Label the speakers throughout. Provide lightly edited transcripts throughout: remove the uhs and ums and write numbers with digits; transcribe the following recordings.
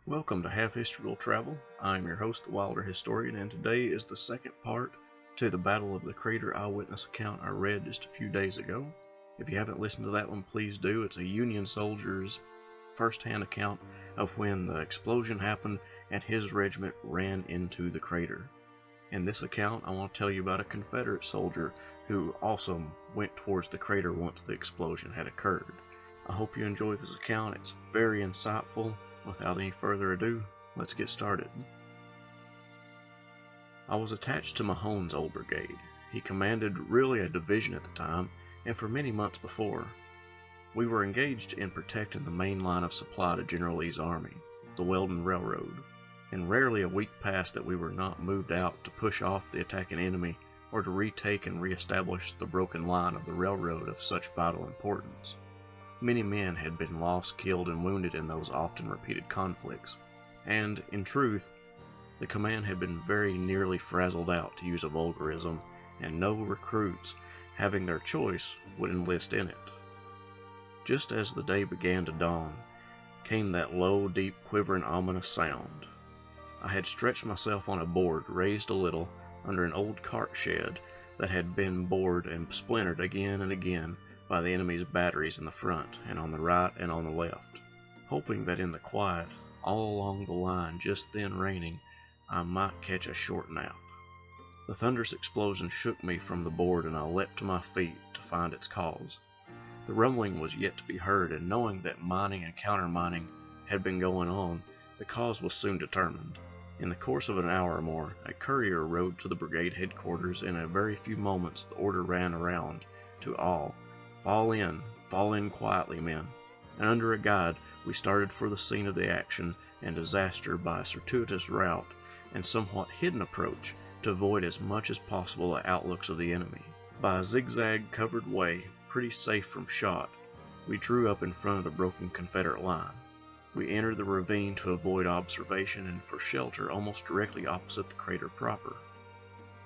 Speaker 1: Welcome to Half History Will Travel. I am your host, the Wilder Historian, and today is the second part to the Battle of the Crater eyewitness account I read just a few days ago. If you haven't listened to that one, please do. It's a Union soldier's first-hand account of when the explosion happened and his regiment ran into the crater. In this account, I want to tell you about a Confederate soldier who also went towards the crater once the explosion had occurred. I hope you enjoy this account. It's very insightful. Without any further ado, let's get started. I was attached to Mahone's old brigade. He commanded really a division at the time, and for many months before. We were engaged in protecting the main line of supply to General Lee's army, the Weldon Railroad, and rarely a week passed that we were not moved out to push off the attacking enemy or to retake and reestablish the broken line of the railroad of such vital importance. Many men had been lost, killed, and wounded in those often repeated conflicts, and, in truth, the command had been very nearly frazzled out, to use a vulgarism, and no recruits, having their choice, would enlist in it. Just as the day began to dawn, came that low, deep, quivering, ominous sound. I had stretched myself on a board, raised a little, under an old cart shed that had been bored and splintered again and again by the enemy's batteries in the front and on the right and on the left, hoping that in the quiet, all along the line just then reigning, I might catch a short nap. The thunderous explosion shook me from the board, and I leapt to my feet to find its cause. The rumbling was yet to be heard, and knowing that mining and countermining had been going on, the cause was soon determined. In the course of an hour or more, a courier rode to the brigade headquarters. In a very few moments the order ran around to all, Fall in quietly, men." And under a guide, we started for the scene of the action and disaster by a circuitous route and somewhat hidden approach to avoid as much as possible the outlooks of the enemy. By a zigzag covered way, pretty safe from shot, we drew up in front of the broken Confederate line. We entered the ravine to avoid observation and for shelter almost directly opposite the crater proper.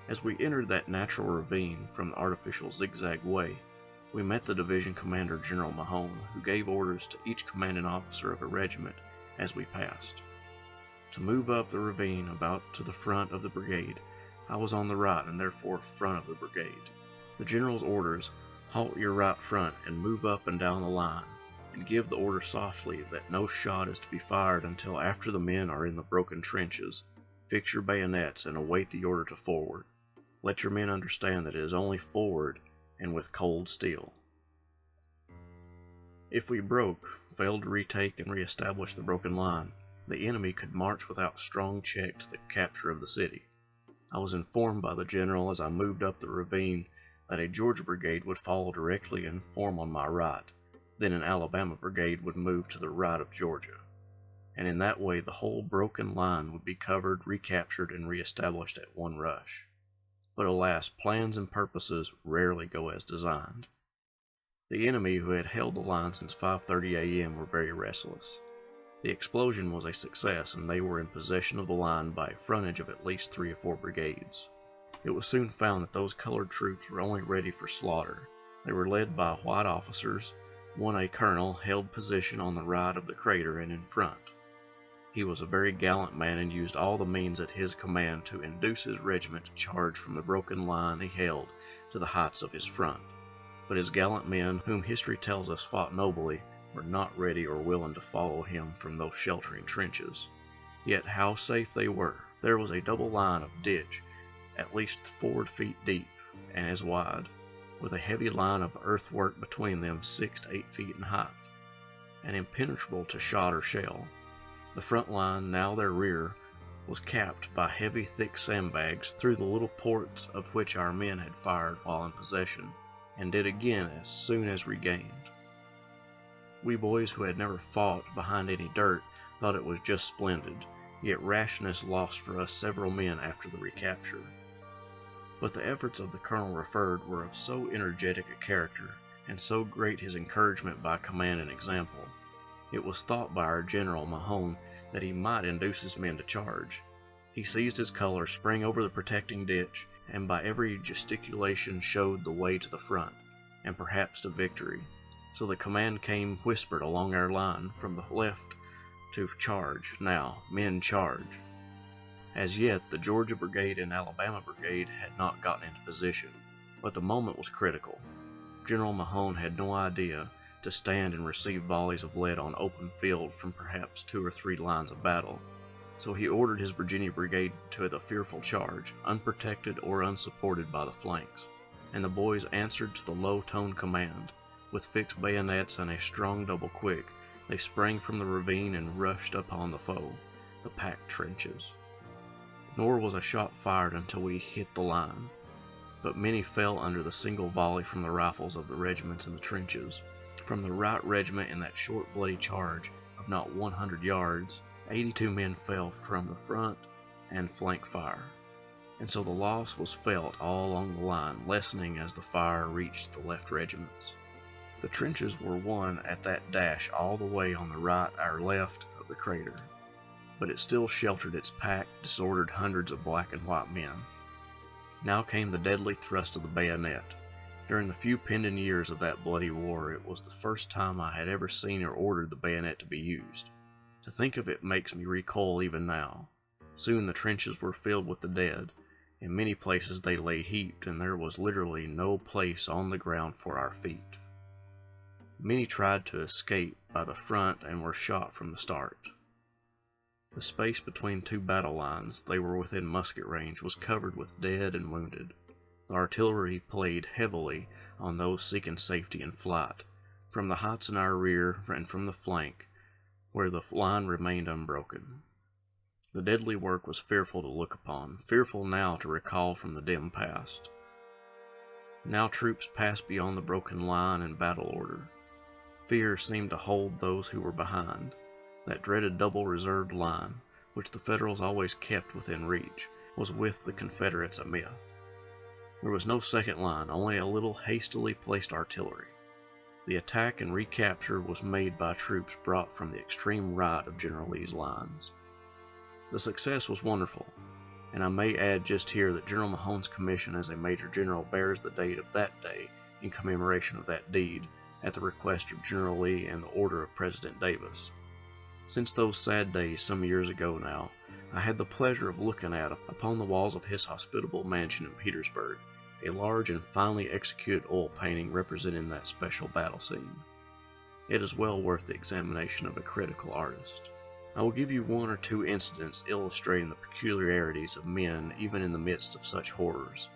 Speaker 1: As we entered that natural ravine from the artificial zigzag way, we met the division commander, General Mahone, who gave orders to each commanding officer of a regiment as we passed. To move up the ravine about to the front of the brigade, I was on the right and therefore front of the brigade. The general's orders, "Halt your right front and move up and down the line, and give the order softly that no shot is to be fired until after the men are in the broken trenches. Fix your bayonets and await the order to forward. Let your men understand that it is only forward and with cold steel." If we failed to retake and reestablish the broken line, the enemy could march without strong check to the capture of the city. I was informed by the general as I moved up the ravine that a Georgia brigade would follow directly and form on my right, then an Alabama brigade would move to the right of Georgia, and in that way the whole broken line would be covered, recaptured, and reestablished at one rush. But alas, plans and purposes rarely go as designed. The enemy, who had held the line since 5:30 a.m., were very restless. The explosion was a success, and they were in possession of the line by a frontage of at least 3 or 4 brigades. It was soon found that those colored troops were only ready for slaughter. They were led by white officers. One, a colonel, held position on the right of the crater and in front. He was a very gallant man and used all the means at his command to induce his regiment to charge from the broken line he held to the heights of his front. But his gallant men, whom history tells us fought nobly, were not ready or willing to follow him from those sheltering trenches. Yet how safe they were! There was a double line of ditch, at least 4 feet deep and as wide, with a heavy line of earthwork between them 6 to 8 feet in height, and impenetrable to shot or shell. The front line, now their rear, was capped by heavy, thick sandbags, through the little ports of which our men had fired while in possession, and did again as soon as regained. We boys who had never fought behind any dirt thought it was just splendid, yet rashness lost for us several men after the recapture. But the efforts of the colonel referred were of so energetic a character, and so great his encouragement by command and example, it was thought by our general, Mahone, that he might induce his men to charge. He seized his colors, sprang over the protecting ditch, and by every gesticulation showed the way to the front, and perhaps to victory. So the command came whispered along our line from the left to charge. Now, men charge. As yet, the Georgia Brigade and Alabama Brigade had not gotten into position, but the moment was critical. General Mahone had no idea to stand and receive volleys of lead on open field from perhaps 2 or 3 lines of battle, so he ordered his Virginia Brigade to the fearful charge, unprotected or unsupported by the flanks, and the boys answered to the low-toned command. With fixed bayonets and a strong double quick, they sprang from the ravine and rushed upon the foe, the packed trenches. Nor was a shot fired until we hit the line, but many fell under the single volley from the rifles of the regiments in the trenches. From the right regiment in that short bloody charge of not 100 yards, 82 men fell from the front and flank fire, and so the loss was felt all along the line, lessening as the fire reached the left regiments. The trenches were won at that dash all the way on the right or left of the crater, but it still sheltered its packed, disordered hundreds of black and white men. Now came the deadly thrust of the bayonet. During the few pending years of that bloody war, it was the first time I had ever seen or ordered the bayonet to be used. To think of it makes me recoil even now. Soon the trenches were filled with the dead. In many places they lay heaped, and there was literally no place on the ground for our feet. Many tried to escape by the front and were shot from the start. The space between 2 battle lines, they were within musket range, was covered with dead and wounded. The artillery played heavily on those seeking safety in flight, from the heights in our rear and from the flank, where the line remained unbroken. The deadly work was fearful to look upon, fearful now to recall from the dim past. Now troops passed beyond the broken line in battle order. Fear seemed to hold those who were behind. That dreaded double reserved line, which the Federals always kept within reach, was with the Confederates a myth. There was no second line, only a little hastily placed artillery. The attack and recapture was made by troops brought from the extreme right of General Lee's lines. The success was wonderful, and I may add just here that General Mahone's commission as a Major General bears the date of that day in commemoration of that deed, at the request of General Lee and the order of President Davis. Since those sad days some years ago now, I had the pleasure of looking at, upon the walls of his hospitable mansion in Petersburg, a large and finely executed oil painting representing that special battle scene. It is well worth the examination of a critical artist. I will give you 1 or 2 incidents illustrating the peculiarities of men even in the midst of such horrors.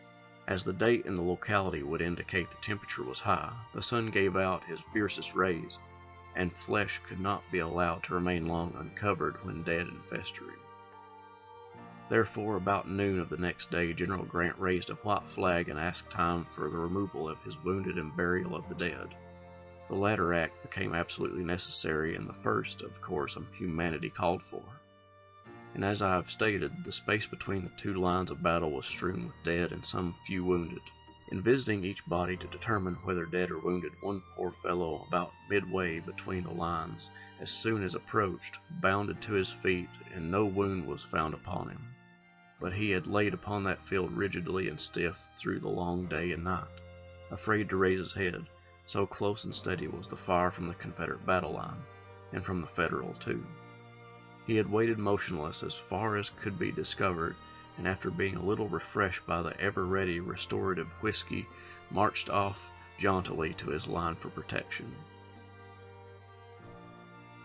Speaker 1: As the date and the locality would indicate, the temperature was high, the sun gave out his fiercest rays, and flesh could not be allowed to remain long uncovered when dead and festering. Therefore, about noon of the next day, General Grant raised a white flag and asked time for the removal of his wounded and burial of the dead. The latter act became absolutely necessary, and the first, of course, humanity called for. And as I have stated, the space between the 2 lines of battle was strewn with dead and some few wounded. In visiting each body to determine whether dead or wounded, one poor fellow, about midway between the lines, as soon as approached, bounded to his feet, and no wound was found upon him. But he had laid upon that field rigidly and stiff through the long day and night, afraid to raise his head, so close and steady was the fire from the Confederate battle line, and from the Federal too. He had waited motionless as far as could be discovered, and after being a little refreshed by the ever-ready restorative whiskey, marched off jauntily to his line for protection.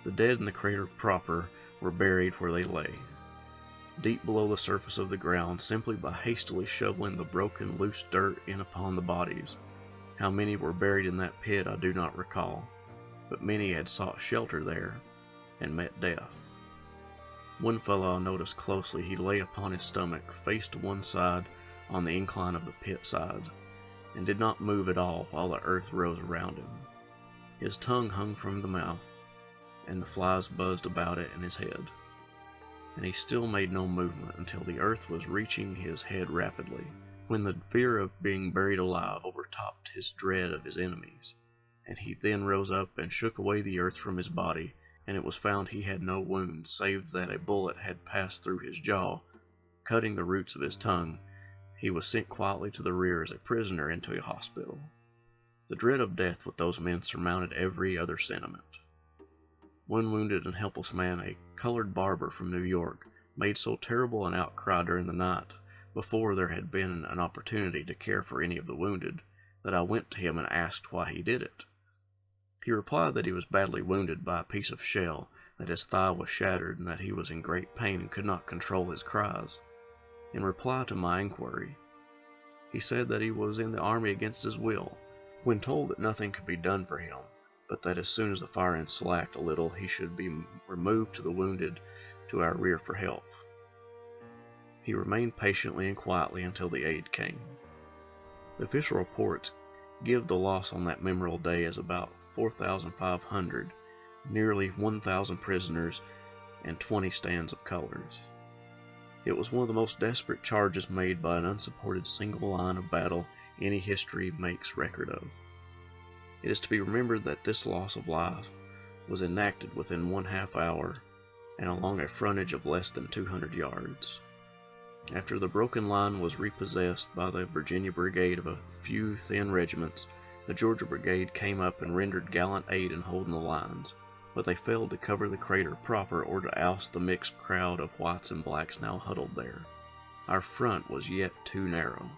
Speaker 1: The dead in the crater proper were buried where they lay, deep below the surface of the ground, simply by hastily shoveling the broken, loose dirt in upon the bodies. How many were buried in that pit I do not recall, but many had sought shelter there and met death. One fellow I noticed closely. He lay upon his stomach, face to one side on the incline of the pit side, and did not move at all while the earth rose around him. His tongue hung from the mouth, and the flies buzzed about it in his head, and he still made no movement until the earth was reaching his head rapidly, when the fear of being buried alive overtopped his dread of his enemies, and he then rose up and shook away the earth from his body, and it was found he had no wound, save that a bullet had passed through his jaw, cutting the roots of his tongue. He was sent quietly to the rear as a prisoner into a hospital. The dread of death with those men surmounted every other sentiment. One wounded and helpless man, a colored barber from New York, made so terrible an outcry during the night, before there had been an opportunity to care for any of the wounded, that I went to him and asked why he did it. He replied that he was badly wounded by a piece of shell, that his thigh was shattered, and that he was in great pain and could not control his cries. In reply to my inquiry, he said that he was in the army against his will, when told that nothing could be done for him, but that as soon as the firing slacked a little, he should be removed to the wounded to our rear for help. He remained patiently and quietly until the aid came. The official reports give the loss on that memorable day as about 4,500, nearly 1,000 prisoners, and 20 stands of colors. It was one of the most desperate charges made by an unsupported single line of battle any history makes record of. It is to be remembered that this loss of life was enacted within 1/2 hour and along a frontage of less than 200 yards. After the broken line was repossessed by the Virginia Brigade of a few thin regiments, the Georgia Brigade came up and rendered gallant aid in holding the lines, but they failed to cover the crater proper or to oust the mixed crowd of whites and blacks now huddled there. Our front was yet too narrow.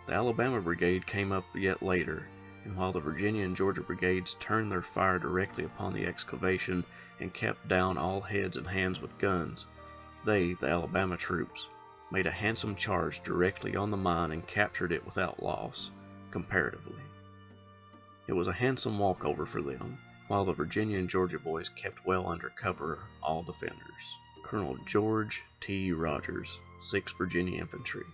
Speaker 1: The Alabama Brigade came up yet later, and while the Virginia and Georgia Brigades turned their fire directly upon the excavation and kept down all heads and hands with guns, they, the Alabama troops, made a handsome charge directly on the mine and captured it without loss, comparatively. It was a handsome walkover for them, while the Virginia and Georgia boys kept well under cover, all defenders. Colonel George T. Rogers, 6th Virginia Infantry.